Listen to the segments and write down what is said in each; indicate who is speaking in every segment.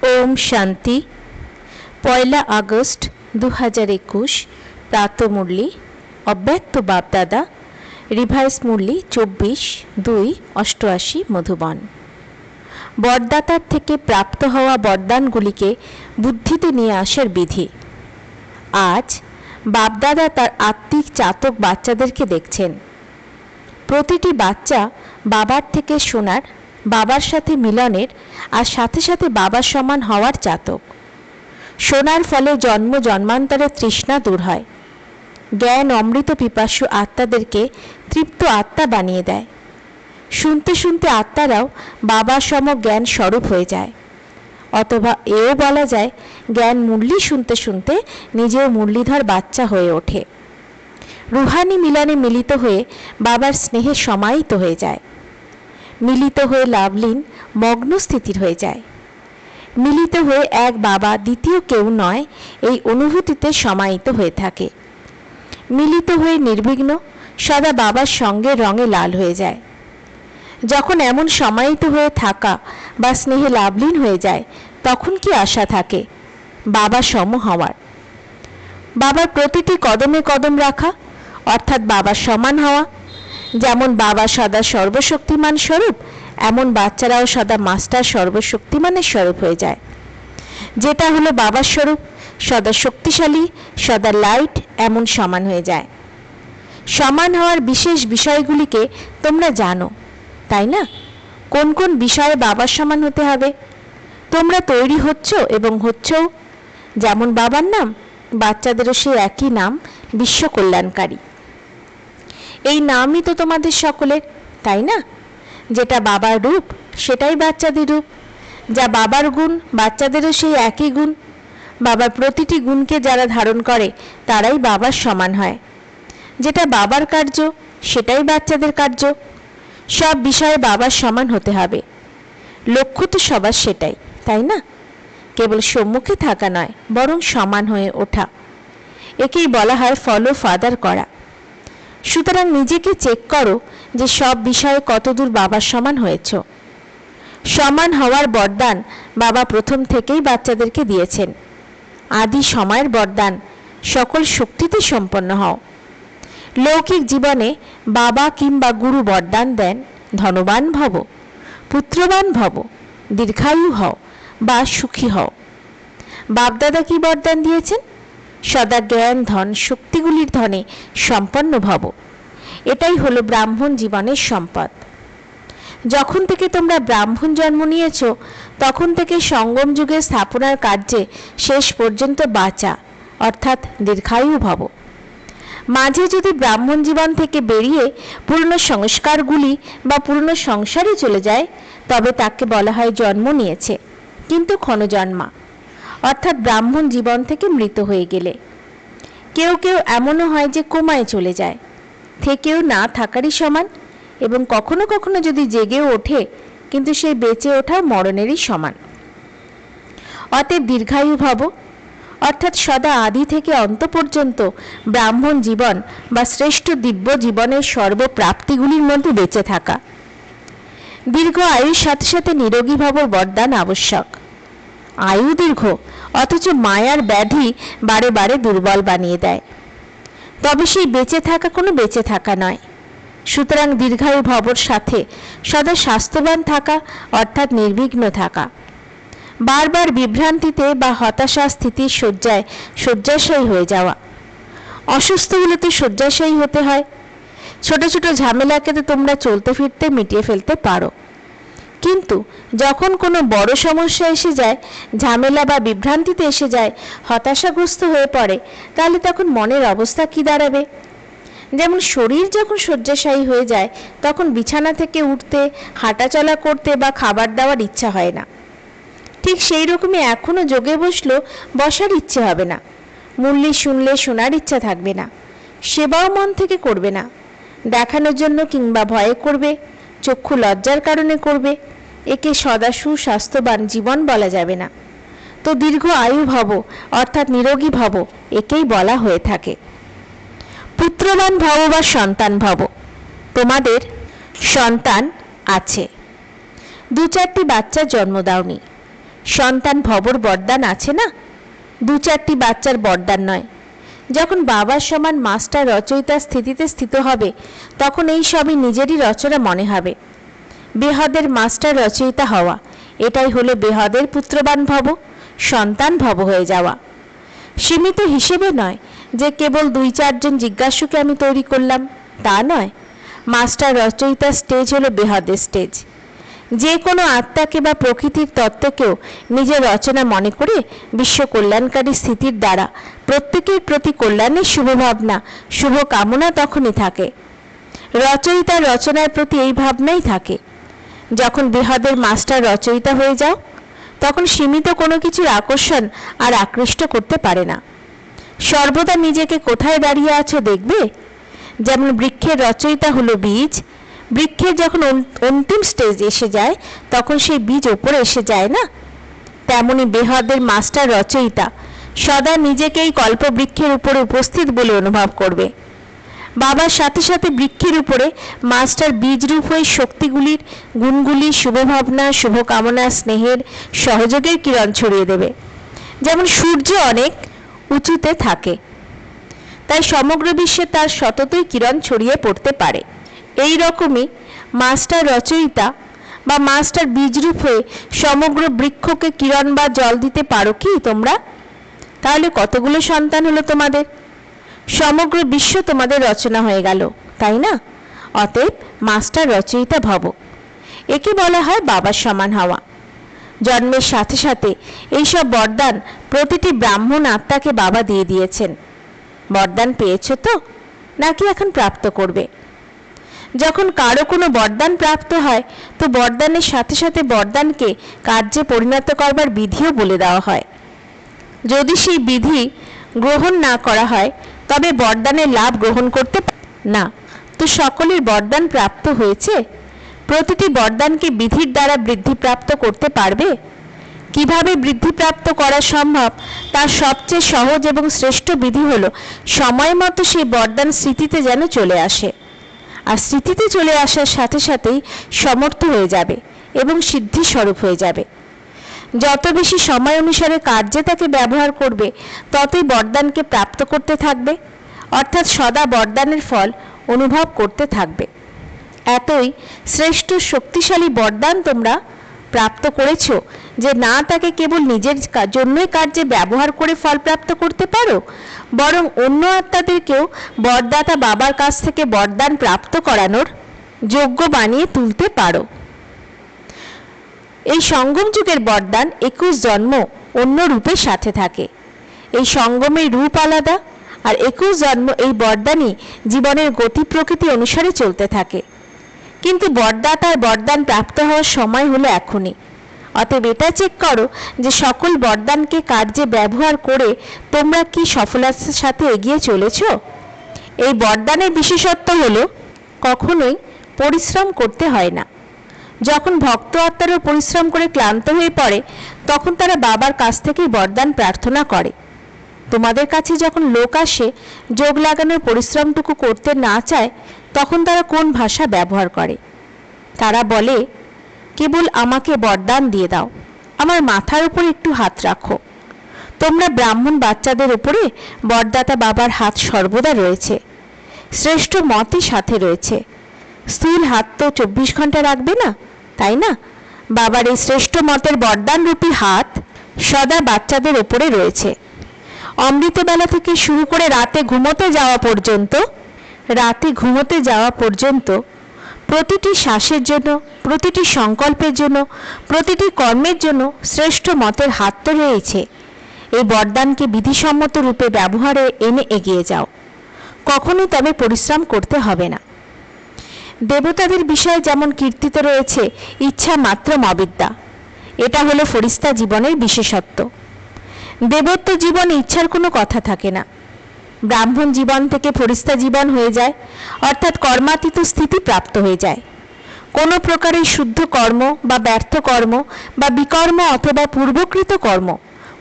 Speaker 1: Om Shanti. 1 August 2021 प्रातः मुरली अव्यक्त बापदादा revise मुरली 24/2/88 मधुबन। बरदातार थेके प्राप्त हवा बरदानगुलिके बुद्धिते निये आसार विधि। आज बापदादा तार आत्मिक चातक बाच्चादेरके देखछेन। प्रतिटी बाच्चा बाबार थेके शोनार, बाबार साथे मिलनेर और साथे साथे बाबार समान हवार चातक। शोनार फले जन्म जन्मान्तरे तृष्णा दूर हय। ज्ञान अमृत पिपासु आत्मादेरके तृप्त आत्मा बानिये देय। शुनते शुनते आत्माराओ बाबार सम ज्ञान स्वरूप हये जाय। अथवा एओ बला जाय ज्ञान मुरली शुनते शुनते निजेओ मुरलीधर बाच्चा हये ओठे। रूहानी मिलने मिलित हये बाबार स्नेहे समाहित हये जाय। मिलित हये लाभलीन मग्न स्थितिर हये जाय। मिलित हये एक बाबा द्वितीय केउ नय एई अनुभूतिते समाहित हये थाके। मिलित हये निर्विघ्न सदा बाबार संगे रंगे लाल हये जाय। जखन एमन समाहित हये थाका बा स्नेहे लाभलीन हये जाय तखन कि आशा थाके बाबा सम हওয়ার। बाबार प्रतिटी कदमे कदम राखा अर्थात बाबार समान हवा। जेमन बाबा सदा सर्वशक्तिमान स्वरूप एमन बाच्चाराओ सदा मास्टार सर्वशक्तिमानेर स्वरूप हये जाय। जेटा हलो बाबार स्वरूप सदा शक्तिशाली सदा लाइट एमन समान हये जाय। समान हওয়ার विशेष विषयगुलिके तोमरा जानो ताई ना? कोन कोन विषये बाबार समान होते हबे तोमरा तैरी हच्छो एबं हच्छो। जेमन बाबार नाम बाच्चादेरो सेई एकई नाम विश्व कल्याणकारी। এই নামই তো তোমাদের সকলের, তাই না? যেটা বাবার রূপ সেটাই বাচ্চাদের রূপ। যা বাবার গুণ বাচ্চাদেরও সেই একই গুণ। বাবার প্রতিটি গুণকে যারা ধারণ করে তারাই বাবার সমান হয়। যেটা বাবার কার্য সেটাই বাচ্চাদের কার্য। সব বিষয়ে বাবার সমান হতে হবে। লক্ষ্য তো সবার সেটাই, তাই না? কেবল সম্মুখে থাকা নয় বরং সমান হয়ে ওঠা। একেই বলা হয় ফলো ফাদার করা। সুতরাং নিজেকে চেক করো যে সব বিষয়ে কতদূর বাবার সমান হয়েছ। সমান হওয়ার বরদান বাবা প্রথম থেকেই বাচ্চাদেরকে দিয়েছেন। আদি সময়ের বরদান সকল শক্তিতে সম্পন্ন হও। লৌকিক জীবনে বাবা কিংবা গুরু বরদান দেন ধনবান ভব, পুত্রবান ভব, দীর্ঘায়ু হও বা সুখী হও। বাপদাদা কি বরদান দিয়েছেন? সদা জ্ঞান ধন শক্তিগুলির ধনে সম্পন্ন ভব। এটাই হলো ব্রাহ্মণ জীবনের সম্পদ। যখন থেকে তোমরা ব্রাহ্মণ জন্ম নিয়েছ তখন থেকে সঙ্গম যুগে স্থাপনার কার্যে শেষ পর্যন্ত বাঁচা অর্থাৎ দীর্ঘায়ু ভব। মাঝে যদি ব্রাহ্মণ জীবন থেকে বেরিয়ে পুরনো সংস্কারগুলি বা পুরনো সংসারে চলে যায় তবে তাকে বলা হয় জন্ম নিয়েছে কিন্তু ক্ষণজন্মা অর্থাৎ ব্রাহ্মণ জীবন থেকে মৃত হয়ে গেলে। কেউ কেউ এমনও হয় যে কোমায় চলে যায়, থেকেও না থাকারই সমান, এবং কখনো কখনো যদি জেগেও ওঠে কিন্তু সেই বেঁচে ওঠা মরণেরই সমান। অতএব দীর্ঘায়ু ভব অর্থাৎ সদা আদি থেকে অন্ত পর্যন্ত ব্রাহ্মণ জীবন বা শ্রেষ্ঠ দিব্য জীবনের সর্বপ্রাপ্তিগুলির মধ্যে বেঁচে থাকা। দীর্ঘ আয়ুর সাথে সাথে নিরোগী ভব বরদান আবশ্যক। আয়ু দীর্ঘ অথচ মায়ার ব্যাধি বারে বারে দুর্বল বানিয়ে দেয়, তবে সেই বেঁচে থাকা কোনো বেঁচে থাকা নয়। সুতরাং দীর্ঘায়ু ভবর সাথে সদা স্বাস্থ্যবান থাকা অর্থাৎ নির্বিঘ্ন থাকা। বারবার বিভ্রান্তিতে বা হতাশা স্থিতির শয্যায় শয্যাশায়ী হয়ে যাওয়া। অসুস্থ হলে তো শয্যাশায়ী হতে হয়। ছোট ছোট ঝামেলাকে তো তোমরা চলতে ফিরতে মিটিয়ে ফেলতে পারো, কিন্তু যখন কোনো বড় সমস্যা এসে যায়, ঝামেলা বা বিভ্রান্তিতে এসে যায়, হতাশাগ্রস্ত হয়ে পড়ে, তাহলে তখন মনের অবস্থা কি দাঁড়াবে? যেমন শরীর যখন শয্যাশায়ী হয়ে যায় তখন বিছানা থেকে উঠতে, হাঁটাচলা করতে বা খাবার দাবার ইচ্ছা হয় না। ঠিক সেই রকমই এখনো যোগে বসলেও বসার ইচ্ছে হবে না, মুরলি শুনলে শোনার ইচ্ছা থাকবে না, সেবাও মন থেকে করবে না, দেখানোর জন্য কিংবা ভয়ে করবে, চক্ষু লজ্জার কারণে করবে। একে সদা সুস্বাস্থ্যবান জীবন বলা যাবে না। তো দীর্ঘ আয়ু ভব অর্থাৎ নিরোগী ভব একেই বলা হয়ে থাকে। পুত্রবান ভব বা সন্তান ভব। তোমাদের সন্তান আছে, 2-4টি বাচ্চা জন্ম দাওনি, সন্তান ভবর বরদান আছে না, 2-4টি বাচ্চার বরদান নয়। যখন বাবার সমান মাস্টার রচয়িতার স্থিতিতে স্থিত হবে তখন এই সবই নিজেরই রচনা মনে হবে। বেহদের মাস্টার রচয়িতা হওয়া, এটাই হলো বেহদের পুত্রবান ভব, সন্তান ভব হয়ে যাওয়া। সীমিত হিসেবে নয় যে কেবল 2-4 জন জিজ্ঞাসুকে আমি তৈরি করলাম, তা নয়। মাস্টার রচয়িতার স্টেজ হলো বেহদের স্টেজ। যে কোনো আত্মাকে বা প্রকৃতির তত্ত্বকেও নিজের রচনা মনে করে বিশ্ব কল্যাণকারী স্থিতির দ্বারা প্রত্যেকের প্রতি কল্যাণের শুভভাবনা, শুভ কামনা তখনই থাকে। রচয়িতার রচনার প্রতি এই ভাবনাই থাকে। যখন বেহদের মাস্টার রচয়িতা হয়ে যাও তখন সীমিত কোনো কিছুর আকর্ষণ আর আকৃষ্ট করতে পারে না। সর্বদা নিজেকে কোথায় দাঁড়িয়ে আছো দেখবে। যেমন বৃক্ষের রচয়িতা হলো বীজ, বৃক্ষের যখন অন্তিম স্টেজ এসে যায় তখন সেই বীজ ওপরে এসে যায় না, তেমনি বেহদের মাস্টার রচয়িতা সদা নিজেকেই কল্পবৃক্ষের উপরে উপস্থিত বলে অনুভব করবে। বাবার সাথে সাথে বৃক্ষের উপরে মাস্টার বীজরূপ হয়ে শক্তিগুলির, গুণগুলি, শুভভাবনা, শুভকামনা, স্নেহের, সহযোগের কিরণ ছড়িয়ে দেবে। যেমন সূর্য অনেক উঁচুতে থাকে, তাই সমগ্র বিশ্বে তার সততই কিরণ ছড়িয়ে পড়তে পারে। এই রকমই মাস্টার রচয়িতা বা মাস্টার বীজরূপ হয়ে সমগ্র বৃক্ষকে কিরণ বা জল দিতে পারো কি তোমরা? তাহলে কতগুলো সন্তান হলো তোমাদের? সমগ্র বিশ্ব তোমাদের রচনা হয়ে গেল, তাই না? অতএব মাস্টার রচয়িতা ভব। একে বলা হয় বাবার সমান হওয়া। জন্মের সাথে সাথে এইসব বরদান প্রতিটি ব্রাহ্মণ আত্মাকে বাবা দিয়ে দিয়েছেন। বরদান পেয়েছো তো, নাকি এখন প্রাপ্ত করবে? যখন কারো কোনো বরদান প্রাপ্ত হয় তো বরদানের সাথে সাথে বরদানকে কার্যে পরিণত করবার বিধিও বলে দেওয়া হয়। যদি সেই বিধি গ্রহণ না করা হয় তবে বরদানের লাভ গ্রহণ করতে না। তো সকলের বরদান প্রাপ্ত হয়েছে, প্রতিটি বরদানকে বিধির দ্বারা বৃদ্ধিপ্রাপ্ত করতে পারবে। কিভাবে বৃদ্ধিপ্রাপ্ত করা সম্ভব তার সবচেয়ে সহজ এবং শ্রেষ্ঠ বিধি হলো সময় মতো সেই বরদান স্মৃতিতে যেন চলে আসে। আর স্মৃতিতে চলে আসার সাথে সাথেই সমর্থ হয়ে যাবে এবং সিদ্ধি স্বরূপ হয়ে যাবে। যত বেশি সময় অনুসারে কার্যে তাকে ব্যবহার করবে ততই বরদানকে প্রাপ্ত করতে থাকবে, অর্থাৎ সদা বরদানের ফল অনুভব করতে থাকবে। এতই শ্রেষ্ঠ শক্তিশালী বরদান তোমরা প্রাপ্ত করেছ যে না তাকে কেবল নিজের জন্যই কার্যে ব্যবহার করে ফল প্রাপ্ত করতে পারো, বরং অন্য আত্মাদেরকেও বরদাতা বাবার কাছ থেকে বরদান প্রাপ্ত করানোর যোগ্য বানিয়ে তুলতে পারো। এই সঙ্গম যুগের বরদান 21 জন্ম অন্য রূপের সাথে থাকে। এই সঙ্গমের রূপ আলাদা, আর 21 জন্ম এই বরদানই জীবনের গতি প্রকৃতি অনুসারে চলতে থাকে। কিন্তু বরদাতার বরদান প্রাপ্ত হওয়ার সময় হলো এখনই। অতএব এটা চেক করো যে সকল বরদানকে কার্যে ব্যবহার করে তোমরা কি সফলতার সাথে এগিয়ে চলেছ। এই বরদানের বিশেষত্ব হলো কখনোই পরিশ্রম করতে হয় না। যখন ভক্ত আত্মারও পরিশ্রম করে ক্লান্ত হয়ে পড়ে তখন তারা বাবার কাছ থেকেই বরদান প্রার্থনা করে। তোমাদের কাছে যখন লোক আসে যোগ লাগানোর পরিশ্রমটুকু করতে না চায় তখন তারা কোন ভাষা ব্যবহার করে? তারা বলে, কেবল আমাকে বরদান দিয়ে দাও, আমার মাথার উপর একটু হাত রাখো। তোমরা ব্রাহ্মণ বাচ্চাদের উপরে বরদাতা বাবার হাত সর্বদা রয়েছে, শ্রেষ্ঠ মতই সাথে রয়েছে। স্থূল হাত তো 24 ঘন্টা রাখবে না, তাই না? বাবার এই শ্রেষ্ঠ মতের বরদান রূপী হাত সদা বাচ্চাদের উপরে রয়েছে। অমৃতবেলা থেকে শুরু করে রাতে ঘুমোতে যাওয়া পর্যন্ত প্রতিটি শ্বাসের জন্য, প্রতিটি সংকল্পের জন্য, প্রতিটি কর্মের জন্য শ্রেষ্ঠ মতের হাত তো রয়েছে। এই বরদানকে বিধিসম্মত রূপে ব্যবহারে এনে এগিয়ে যাও, কখনোই তবে পরিশ্রম করতে হবে না। দেবতাদের বিষয়ে যেমন কীর্তিত রয়েছে ইচ্ছা মাত্র অবিদ্যা, এটা হলো ফরিস্তা জীবনের বিশেষত্ব। দেবত্ব জীবনে ইচ্ছার কোনো কথা থাকে না। ব্রাহ্মণ জীবন থেকে ফরিস্তা জীবন হয়ে যায়, অর্থাৎ কর্মাতীত স্থিতি প্রাপ্ত হয়ে যায়। কোনো প্রকারের শুদ্ধ কর্ম বা ব্যর্থ কর্ম বা বিকর্ম অথবা পূর্বকৃত কর্ম,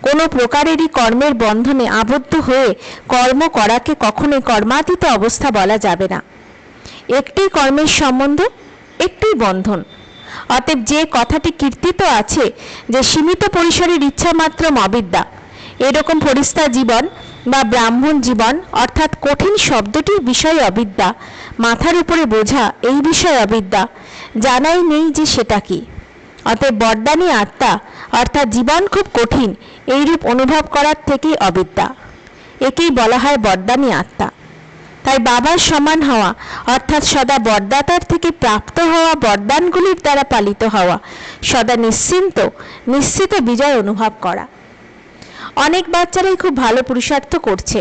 Speaker 1: কোনো প্রকারেরই কর্মের বন্ধনে আবদ্ধ হয়ে কর্ম করাকে কখনোই কর্মাতীত অবস্থা বলা যাবে না। একটি কর্মের সম্বন্ধ, একটি বন্ধন, অতএব যে কথাটি কীর্তিত আছে যে সীমিত পরিসরের ইচ্ছা মাত্র অবিদ্যা, এরকম ফরিস্তা জীবন বা ব্রাহ্মণ জীবন অর্থাৎ কঠিন শব্দটির বিষয় অবিদ্যা, মাথার উপরে বোঝা এই বিষয় অবিদ্যা, জানাই নেই যে সেটা কি। অতএব বরদানী আত্মা অর্থাৎ জীবন খুব কঠিন এইরূপ অনুভব করার থেকেই অবিদ্যা, একেই বলা হয় বরদানী আত্মা। তাই বাবার সমান হওয়া অর্থাৎ সদা বরদাতার থেকে প্রাপ্ত হওয়া বরদানগুলির দ্বারা পালিত হওয়া, সদা নিশ্চিত বিজয় অনুভব করা। অনেক বাচ্চারাই খুব ভালো পুরুষার্থ করছে,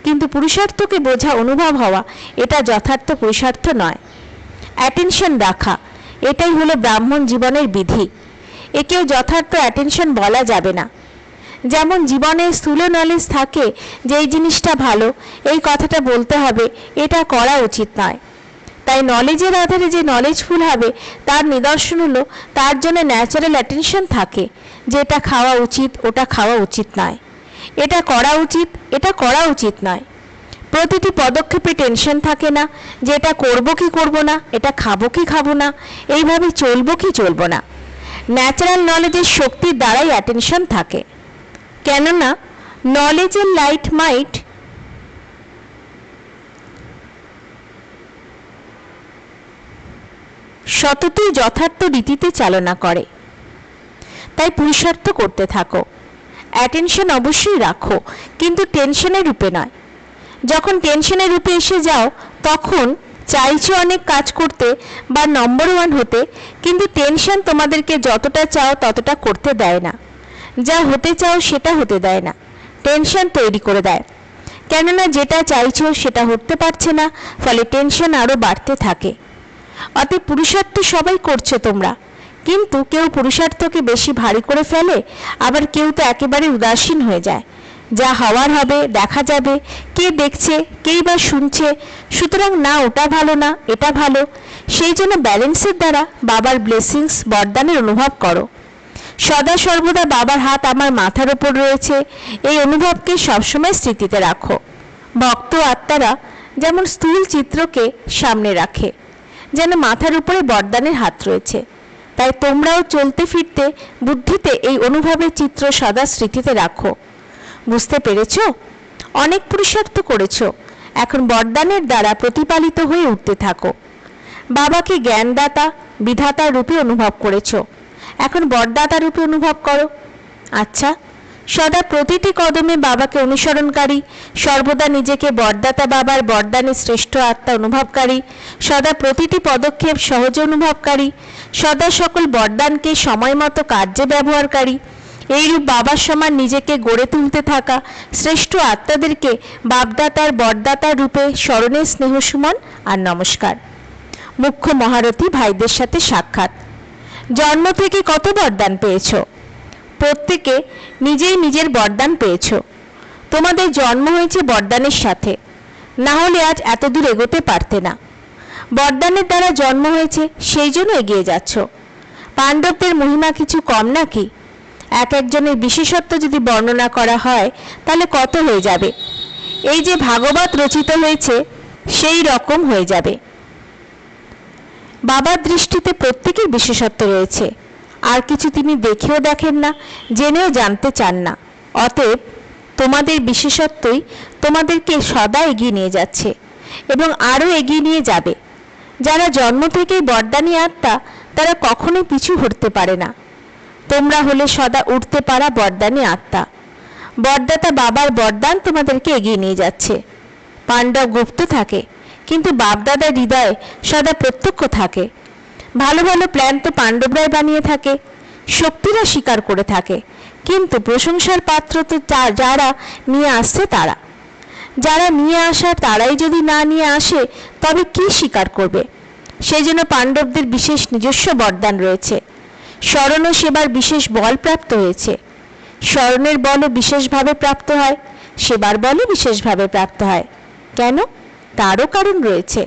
Speaker 1: কিন্তু পুরুষার্থকে বোঝা অনুভব হওয়া এটা যথার্থ পুরুষার্থ নয়। অ্যাটেনশন রাখা এটাই হলো ব্রাহ্মণ জীবনের বিধি, একেও যথার্থ অ্যাটেনশন বলা যাবে না। যেমন জীবনে স্থূল নলেজ থাকে যে এই জিনিসটা ভালো, এই কথাটা বলতে হবে, এটা করা উচিত নয়। তাই নলেজের আধারে যে নলেজফুল হবে তার নিদর্শন হলো তার জন্য ন্যাচারাল অ্যাটেনশন থাকে যে এটা খাওয়া উচিত, ওটা খাওয়া উচিত নয়, এটা করা উচিত, এটা করা উচিত নয়। প্রতিটি পদক্ষেপে টেনশন থাকে না যে এটা করবো কি করবো না, এটা খাবো কি খাবো না, এইভাবে চলবো কি চলবো না। ন্যাচারাল নলেজের শক্তির দ্বারাই অ্যাটেনশন থাকে। কেননা নলেজের লাইট মাইট সততই যথার্থ রীতিতে চালনা করে। তাই পুরুষার্থ করতে থাকো, অ্যাটেনশন অবশ্যই রাখো, কিন্তু টেনশনের রূপে নয়। যখন টেনশনের রূপে এসে যাও তখন চাইছো অনেক কাজ করতে বা নম্বর ওয়ান হতে, কিন্তু টেনশন তোমাদেরকে যতটা চাও ততটা করতে দেয় না, যা হতে চাও সেটা হতে দেয় না, টেনশন তৈরি করে দেয়। কেননা যেটা চাইছো সেটা হতে পারছে না, ফলে টেনশন আরও বাড়তে থাকে। অতএব পুরুষার্থ সবাই করছো তোমরা, কিন্তু কেউ পুরুষার্থকে বেশি ভারী করে ফেলে, আবার কেউ তো একেবারে উদাসীন হয়ে যায়। যা হওয়ার হবে, দেখা যাবে, কে দেখছে, কেই বা শুনছে, সুতরাং না ওটা ভালো না এটা ভালো। সেই জন্য ব্যালেন্সের দ্বারা বাবার ব্লেসিংস বরদানের অনুভব করো। সদা সর্বদা বাবার হাত আমার মাথার উপর রয়েছে এই অনুভবকে সবসময় স্মৃতিতে রাখো। ভক্ত আত্মারা যেমন স্থূল চিত্রকে সামনে রাখে, যেন মাথার উপরে বরদানের হাত রয়েছে, তাই তোমরাও চলতে ফিরতে বুদ্ধিতে এই অনুভবের চিত্র সদা স্মৃতিতে রাখো। বুঝতে পেরেছ? অনেক পুরুষার্থ করেছ, এখন বরদানের দ্বারা প্রতিপালিত হয়ে উঠতে থাকো। বাবাকে জ্ঞানদাতা বিধাতার রূপে অনুভব করেছ, এখন বরদাতা রূপে অনুভব করো। আচ্ছা, সদা প্রতিটি কদমে বাবাকে অনুসরণকারী, সর্বদা নিজেকে বরদাতা বাবার বরদানে শ্রেষ্ঠ আত্মা অনুভবকারী, সদা প্রতিটি পদক্ষেপ সহজে অনুভবকারী, সদা সকল বরদানকে সময় মতো কার্যে ব্যবহারকারী, এইরূপ বাবার সমান নিজেকে গড়ে তুলতে থাকা শ্রেষ্ঠ আত্মাদেরকে বাপদাতার বরদাতার রূপে স্মরণে স্নেহ সুমন আর নমস্কার। মুখ্য মহারথী ভাইদের সাথে সাক্ষাৎ। জন্ম থেকে কত বরদান পেয়েছ? প্রত্যেকে নিজেই নিজের বরদান পেয়েছ। তোমাদের জন্ম হয়েছে বরদানের সাথে, না হলে আজ এত দূর এগোতে পারতে না। বরদানের দ্বারা জন্ম হয়েছে, সেই জন্য এগিয়ে যাচ্ছ। পাণ্ডবদের মহিমা কিছু কম নাকি? এক একজনের বিশেষত্ব যদি বর্ণনা করা হয় তাহলে কত হয়ে যাবে। এই যে ভাগবত রচিত হয়েছে সেই রকম হয়ে যাবে। বাবার দৃষ্টিতে প্রত্যেকের বিশেষত্ব রয়েছে, আর কিছু তিনি দেখেও দেখেন না, জেনেও জানতে চান না। অতএব তোমাদের বিশেষত্বই তোমাদেরকে সদা এগিয়ে নিয়ে যাচ্ছে এবং আরও এগিয়ে নিয়ে যাবে। যারা জন্ম থেকেই বরদানী আত্মা তারা কখনোই পিছু হটতে পারে না। তোমরা হলে সদা উঠতে পারা বরদানী আত্মা। বরদাতা বাবার বরদান তোমাদেরকে এগিয়ে নিয়ে যাচ্ছে। পাণ্ডব গুপ্ত থাকে, কিন্তু বাপদাদার হৃদয়ে সদা প্রত্যক্ষ থাকে। ভালো ভালো প্ল্যান তো পাণ্ডবরাই বানিয়ে থাকে, শক্তিরা স্বীকার করে থাকে, কিন্তু প্রশংসার পাত্র তো যারা নিয়ে আসছে তারা। যারা নিয়ে আসার তারাই যদি না নিয়ে আসে তবে কি স্বীকার করবে? সেই জন্য পাণ্ডবদের বিশেষ নিজস্ব বরদান রয়েছে। স্মরণ ও সেবার বিশেষ বল প্রাপ্ত হয়েছে। স্মরণের বলও বিশেষভাবে প্রাপ্ত হয়, সেবার বলও বিশেষভাবে প্রাপ্ত হয়। কেন? তারও কারণ রয়েছে।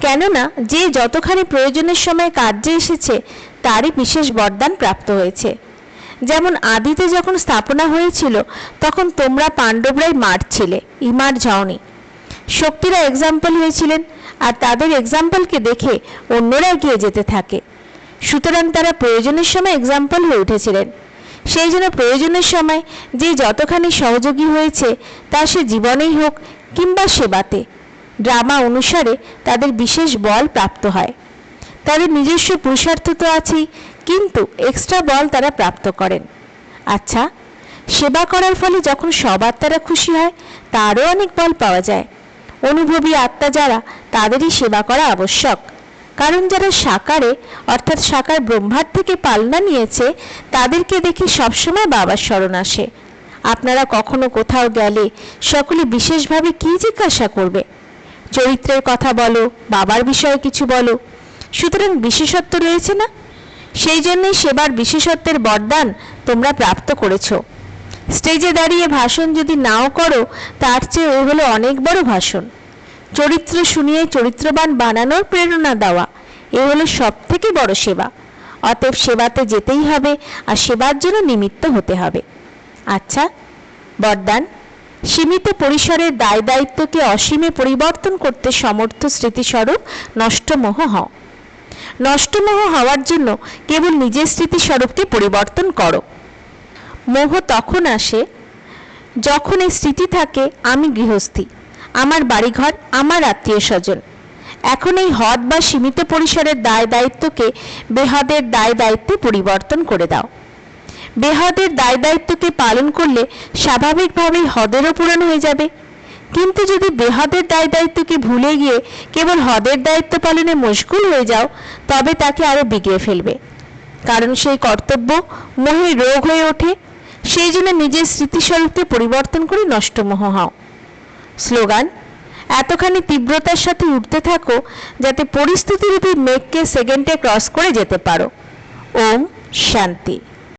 Speaker 1: কেননা যে যতখানি প্রয়োজনের সময় কার্যে এসেছে তারই বিশেষ বরদান প্রাপ্ত হয়েছে। যেমন আদিতে যখন স্থাপনা হয়েছিল তখন তোমরা পাণ্ডবরাই মাঠ ছিলে, ইমার যাওনি। শক্তিরা এক্সাম্পল হয়েছিলেন, আর তাদের এক্সাম্পলকে দেখে অন্যরা এগিয়ে যেতে থাকে। সুতরাং তারা প্রয়োজনের সময় এক্সাম্পল হয়ে উঠেছিলেন। সেই জন্য প্রয়োজনের সময় যে যতখানি সহযোগী হয়েছে তা সে জীবনেই হোক কিংবা সেবাতে, ড্রামা অনুসারে তাদের বিশেষ বল প্রাপ্ত হয়। তাদের নিজস্ব পুরুষার্থ তো আছেই, কিন্তু এক্সট্রা বল তারা প্রাপ্ত করেন। আচ্ছা, সেবা করার ফলে যখন সব আত্মারা খুশি হয় তারও অনেক বল পাওয়া যায়। অনুভবী আত্মা যারা, তাদেরই সেবা করা আবশ্যক। কারণ যারা সাকারে অর্থাৎ সাকার ব্রহ্মার থেকে পালনা নিয়েছে তাদেরকে দেখে সবসময় বাবার স্মরণ আসে। আপনারা কখনো কোথাও গেলে সকলে বিশেষভাবে কি জিজ্ঞাসা করবে? চরিত্রের কথা বলো, বাবার বিষয়ে কিছু বলো। সুতরাং বিশেষত্ব রয়েছে না? সেই জন্যই সেবার বিশেষত্বের বরদান তোমরা প্রাপ্ত করেছ। স্টেজে দাঁড়িয়ে ভাষণ যদি নাও করো তার চেয়ে ওই হলো অনেক বড় ভাষণ। চরিত্র শুনিয়ে চরিত্রবান বানানোর প্রেরণা দেওয়া, এ হলো সব থেকে বড় সেবা। অতএব সেবাতে যেতেই হবে আর সেবার জন্য নিমিত্ত হতে হবে। আচ্ছা, বরদান, সীমিত পরিসরের দায় দায়িত্বকে অসীমে পরিবর্তন করতে সমর্থ স্মৃতিস্বরূপ নষ্টমোহ হও। নষ্টমোহ হওয়ার জন্য কেবল নিজের স্মৃতিস্বরূপকে পরিবর্তন করো। মোহ তখন আসে যখন এই স্মৃতি থাকে আমি গৃহস্থী, আমার বাড়িঘর, আমার আত্মীয় স্বজন। এখন এই হদ বা সীমিত পরিসরের দায় দায়িত্বকে বেহদের দায় দায়িত্বে পরিবর্তন করে দাও। বেহদের দায় দায়িত্বকে পালন করলে স্বাভাবিকভাবেই হদেরও পূরণ হয়ে যাবে। কিন্তু যদি বেহদের দায় দায়িত্বকে ভুলে গিয়ে কেবল হদের দায়িত্ব পালনে মশগুল হয়ে যাও তবে তাকে আরো বিগড়ে ফেলবে। কারণ সেই কর্তব্য মোহে রোগ হয়ে ওঠে। সেই জন্য নিজের স্মৃতিস্বরূপকে পরিবর্তন করে নষ্টমোহ হও। স্লোগান: এতখানি তীব্রতার সাথে উঠতে থাকো যাতে পরিস্থিতিরূপী মেঘকে সেকেন্ডে ক্রস করে যেতে পারো। ওম শান্তি।